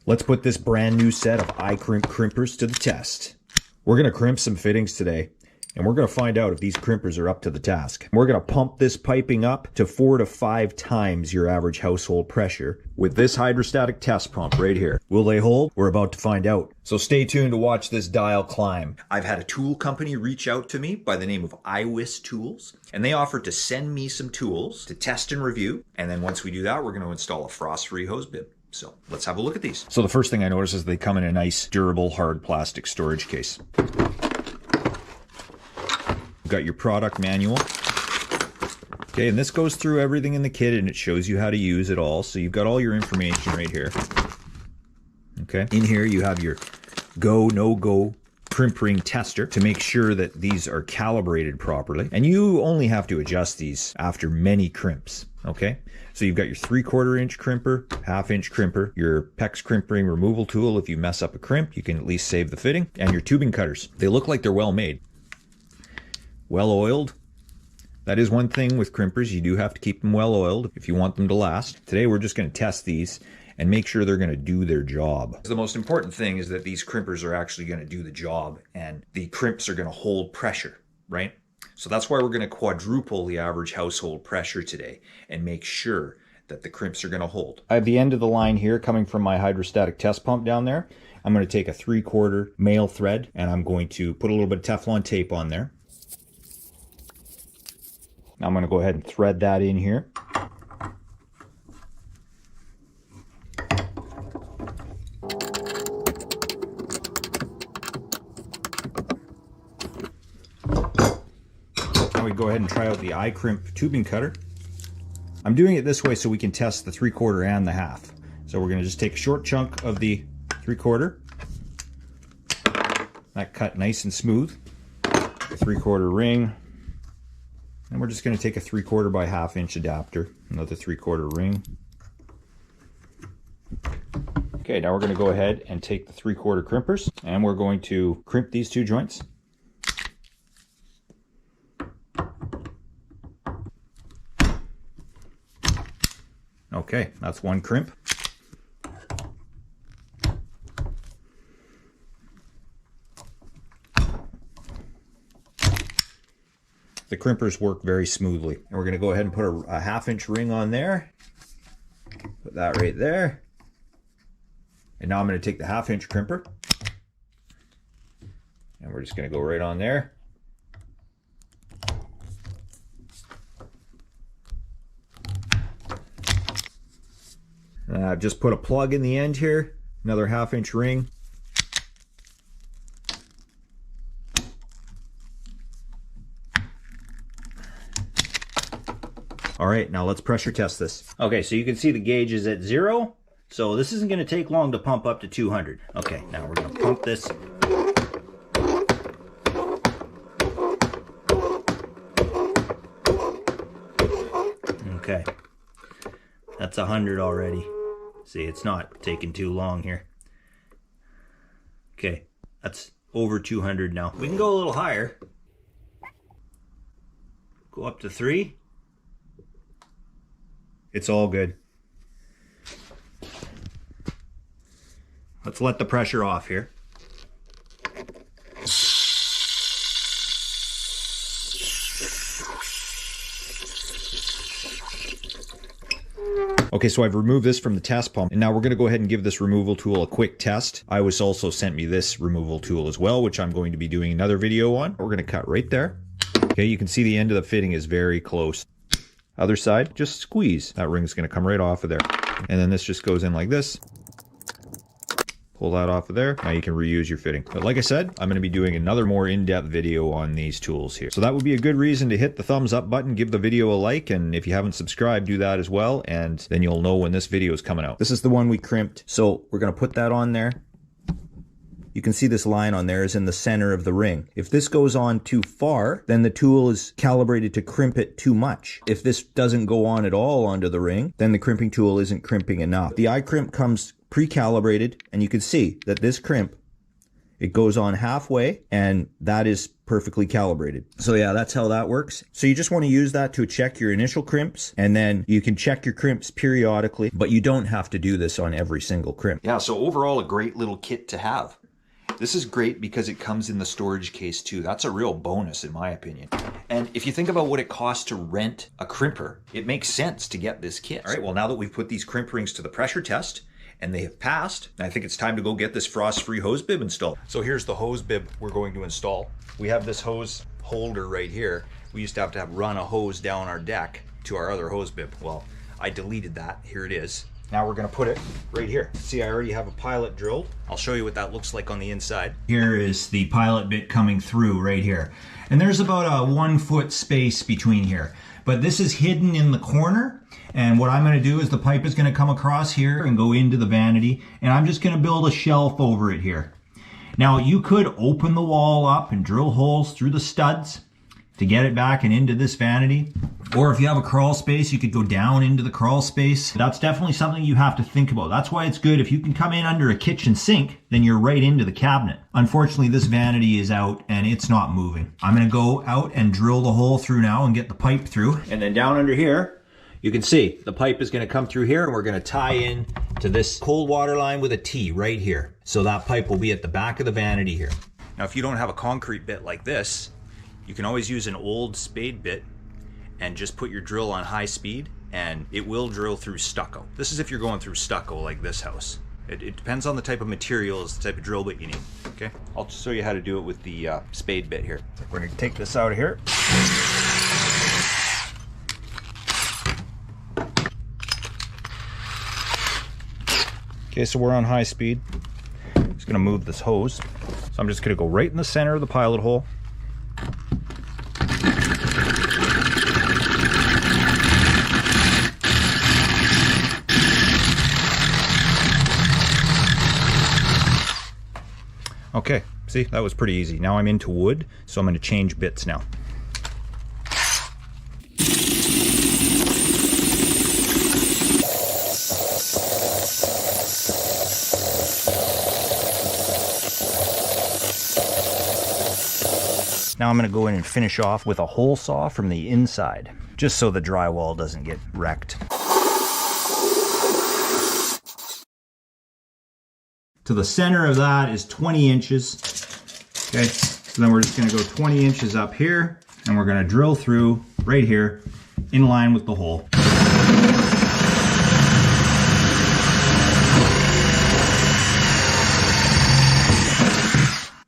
Let's put this brand new set of iCrimp crimpers to the test. We're going to crimp some fittings today, and we're going to find out if these crimpers are up to the task. We're going to pump this piping up to 4 to 5 times your average household pressure with this hydrostatic test pump right here. Will they hold? We're about to find out. So stay tuned to watch this dial climb. I've had a tool company reach out to me by the name of IWISS Tools, and they offered to send me some tools to test and review. And then once we do that, we're going to install a frost-free hose bib. So let's have a look at these. So the first thing I notice is they come in a nice, durable, hard plastic storage case. You've got your product manual. Okay, and this goes through everything in the kit and it shows you how to use it all. So you've got all your information right here. Okay, in here you have your go, no-go crimp ring tester to make sure that these are calibrated properly. And you only have to adjust these after many crimps. Okay, so you've got your 3/4 inch crimper, 1/2 inch crimper, your PEX crimp ring removal tool. If you mess up a crimp, you can at least save the fitting, and your tubing cutters. They look like they're well made. Well oiled. That is one thing with crimpers, you do have to keep them well oiled if you want them to last. Today we're just going to test these and make sure they're going to do their job. The most important thing is that these crimpers are actually going to do the job and the crimps are going to hold pressure, right? So that's why we're going to quadruple the average household pressure today and make sure that the crimps are going to hold. I have the end of the line here coming from my hydrostatic test pump down there. I'm going to take a 3/4 male thread and I'm going to put a little bit of Teflon tape on there. Now I'm going to go ahead and thread that in here. Now we go ahead and try out the iCrimp tubing cutter. I'm doing it this way so we can test the 3/4 and the 1/2. So we're going to just take a short chunk of the 3/4. That cut nice and smooth. The 3/4 ring. And we're just going to take a 3/4 by 1/2 inch adapter, another 3/4 ring. Okay, now we're going to go ahead and take the 3/4 crimpers and we're going to crimp these two joints. Okay, that's one crimp. The crimpers work very smoothly. And we're going to go ahead and put a 1/2 inch ring on there. Put that right there. And now I'm going to take the 1/2 inch crimper. And we're just going to go right on there. I've just put a plug in the end here. Another 1/2 inch ring. All right, now let's pressure test this. Okay, so you can see the gauge is at 0. So this isn't going to take long to pump up to 200. Okay, now we're going to pump this. Okay, that's 100 already. See, it's not taking too long here. Okay, that's over 200 now. We can go a little higher. Go up to 3. It's all good. Let's let the pressure off here. Okay, so I've removed this from the test pump, and now we're going to go ahead and give this removal tool a quick test. IWISS also sent me this removal tool as well, which I'm going to be doing another video on. We're going to cut right there. Okay, you can see the end of the fitting is very close. Other side, just squeeze. That ring's going to come right off of there. And then this just goes in like this. Pull that off of there. Now you can reuse your fitting. But like I said, I'm going to be doing another more in-depth video on these tools here. So that would be a good reason to hit the thumbs up button, give the video a like, and if you haven't subscribed, do that as well, and then you'll know when this video is coming out. This is the one we crimped. So we're going to put that on there. You can see this line on there is in the center of the ring. If this goes on too far, then the tool is calibrated to crimp it too much. If this doesn't go on at all onto the ring, then the crimping tool isn't crimping enough. The iCrimp comes pre-calibrated, and you can see that this crimp It goes on halfway, and that is perfectly calibrated. So yeah, that's how that works. So you just want to use that to check your initial crimps, and then you can check your crimps periodically, but you don't have to do this on every single crimp. Yeah, so overall a great little kit to have. This is great because it comes in the storage case too. That's a real bonus in my opinion. And if you think about what it costs to rent a crimper, it makes sense to get this kit. All right, well now that we've put these crimp rings to the pressure test, and they have passed, I think it's time to go get this frost-free hose bib installed. So here's the hose bib we're going to install. We have this hose holder right here. We used to have run a hose down our deck to our other hose bib. Well, I deleted that. Here it is. Now we're gonna put it right here. See, I already have a pilot drilled. I'll show you what that looks like on the inside. Here is the pilot bit coming through right here. And there's about a 1 foot space between here. But this is hidden in the corner. And what I'm gonna do is the pipe is gonna come across here and go into the vanity. And I'm just gonna build a shelf over it here. Now you could open the wall up and drill holes through the studs to get it back and into this vanity. Or if you have a crawl space, you could go down into the crawl space. That's definitely something you have to think about. That's why it's good if you can come in under a kitchen sink, then you're right into the cabinet. Unfortunately, this vanity is out and it's not moving. I'm gonna go out and drill the hole through now and get the pipe through. And then down under here, you can see the pipe is gonna come through here and we're gonna tie in to this cold water line with a T right here. So that pipe will be at the back of the vanity here. Now, if you don't have a concrete bit like this, you can always use an old spade bit and just put your drill on high speed and it will drill through stucco. This is if you're going through stucco like this house. It depends on the type of materials, the type of drill bit you need, okay? I'll just show you how to do it with the spade bit here. We're gonna take this out of here. Okay, so we're on high speed. Just gonna move this hose. So I'm just gonna go right in the center of the pilot hole. Okay, see, that was pretty easy. Now I'm into wood, so I'm going to change bits now. Now I'm going to go in and finish off with a hole saw from the inside, just so the drywall doesn't get wrecked. To the center of that is 20 inches. Okay, so then we're just gonna go 20 inches up here and we're gonna drill through right here in line with the hole.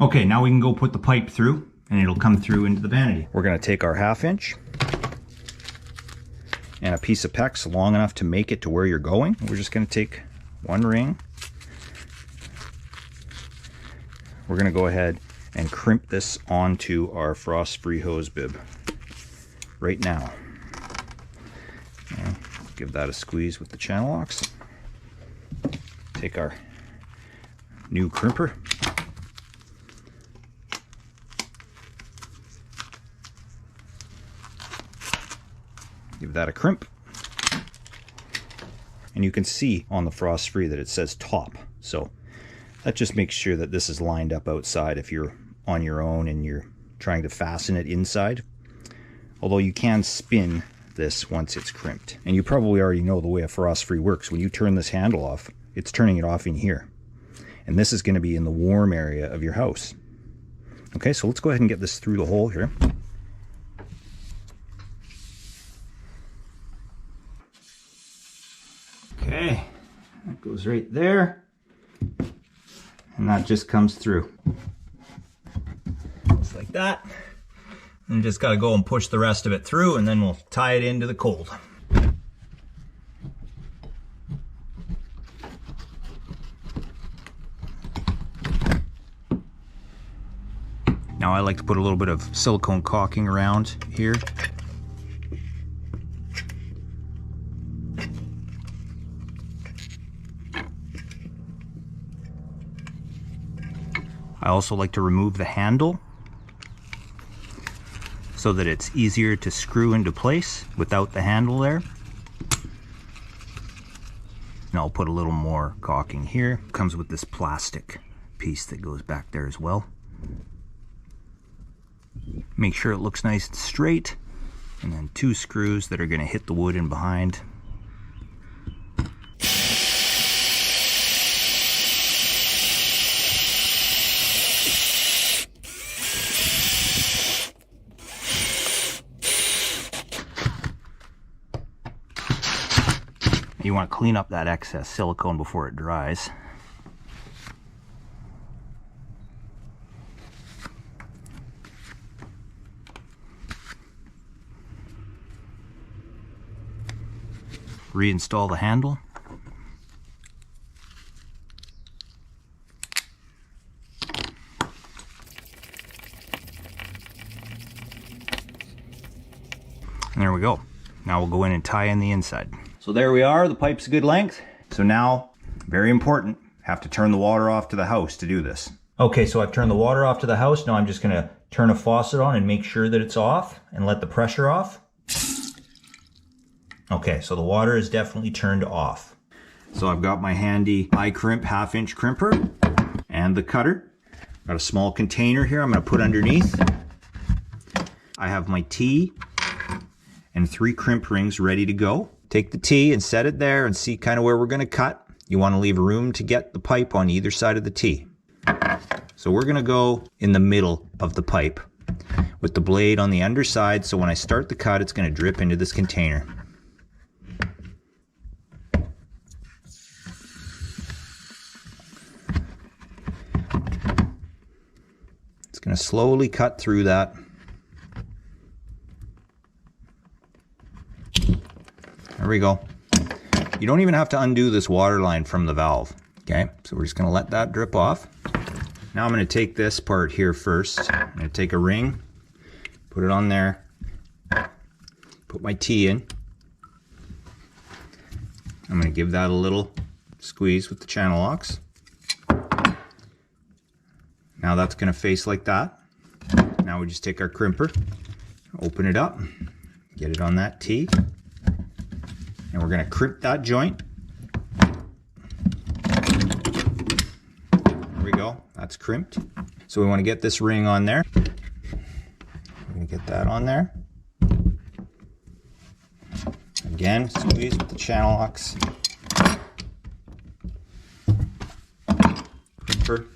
Okay, now we can go put the pipe through and it'll come through into the vanity. We're gonna take our 1/2 inch and a piece of PEX long enough to make it to where you're going. We're just gonna take one ring. We're going to go ahead and crimp this onto our frost-free hose bib right now. And give that a squeeze with the channel locks. Take our new crimper. Give that a crimp. And you can see on the frost-free that it says top. So that just makes sure that this is lined up outside if you're on your own and you're trying to fasten it inside. Although you can spin this once it's crimped. And you probably already know the way a frost-free works. When you turn this handle off, it's turning it off in here. And this is going to be in the warm area of your house. Okay, so let's go ahead and get this through the hole here. Okay, that goes right there. And that just comes through. Just like that. And you just got to go and push the rest of it through and then we'll tie it into the cold. Now I like to put a little bit of silicone caulking around here. I also like to remove the handle so that it's easier to screw into place without the handle there. And I'll put a little more caulking here. Comes with this plastic piece that goes back there as well. Make sure it looks nice and straight, and then 2 screws that are going to hit the wood in behind. You want to clean up that excess silicone before it dries. Reinstall the handle. And there we go. Now we'll go in and tie in the inside. So there we are, the pipe's a good length. So now, very important, have to turn the water off to the house to do this. Okay, so I've turned the water off to the house. Now I'm just gonna turn a faucet on and make sure that it's off and let the pressure off. Okay, so the water is definitely turned off. So I've got my handy iCrimp 1/2-inch crimper and the cutter. Got a small container here I'm gonna put underneath. I have my T and 3 crimp rings ready to go. Take the T and set it there and see kind of where we're going to cut. You want to leave room to get the pipe on either side of the T. So we're going to go in the middle of the pipe with the blade on the underside, so when I start the cut it's going to drip into this container. It's going to slowly cut through that. There we go. You don't even have to undo this water line from the valve. Okay, so we're just going to let that drip off. Now I'm going to take this part here first. I'm going to take a ring, put it on there, put my T in. I'm going to give that a little squeeze with the channel locks. Now that's going to face like that. Now we just take our crimper, open it up, get it on that T. And we're going to crimp that joint. There we go, that's crimped. So we want to get this ring on there. We're going to get that on there. Again, squeeze with the channel locks. Crimper.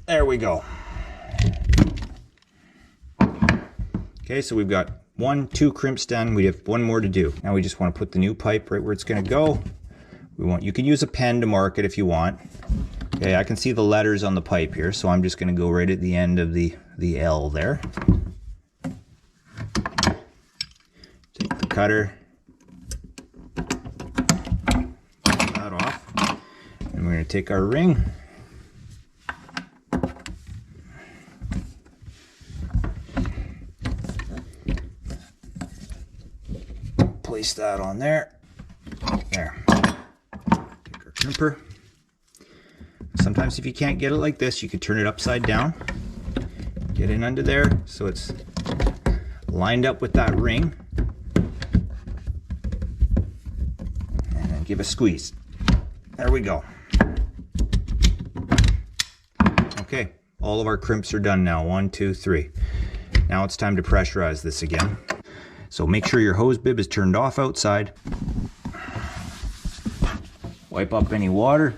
There we go. Okay, so we've got 2 crimps done. We have 1 more to do. Now we just want to put the new pipe right where it's going to go. You can use a pen to mark it if you want. Okay, I can see the letters on the pipe here, so I'm just going to go right at the end of the L there. Take the cutter, pull that off, and we're going to take our ring. Place that on there. There. Take our crimper. Sometimes if you can't get it like this, you can turn it upside down. Get in under there so it's lined up with that ring. And then give a squeeze. There we go. Okay, all of our crimps are done now. 1, 2, 3. Now it's time to pressurize this again. So make sure your hose bib is turned off outside. Wipe up any water.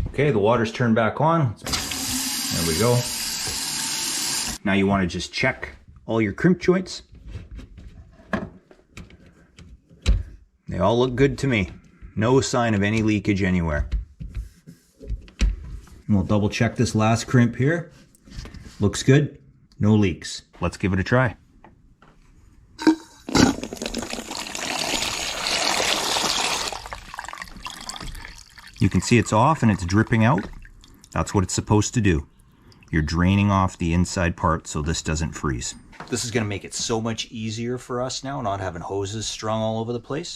Okay, the water's turned back on. There we go. Now you want to just check all your crimp joints. They all look good to me. No sign of any leakage anywhere. And we'll double check this last crimp here. Looks good, no leaks. Let's give it a try. You can see it's off and it's dripping out. That's what it's supposed to do. You're draining off the inside part so this doesn't freeze. This is going to make it so much easier for us now, not having hoses strung all over the place.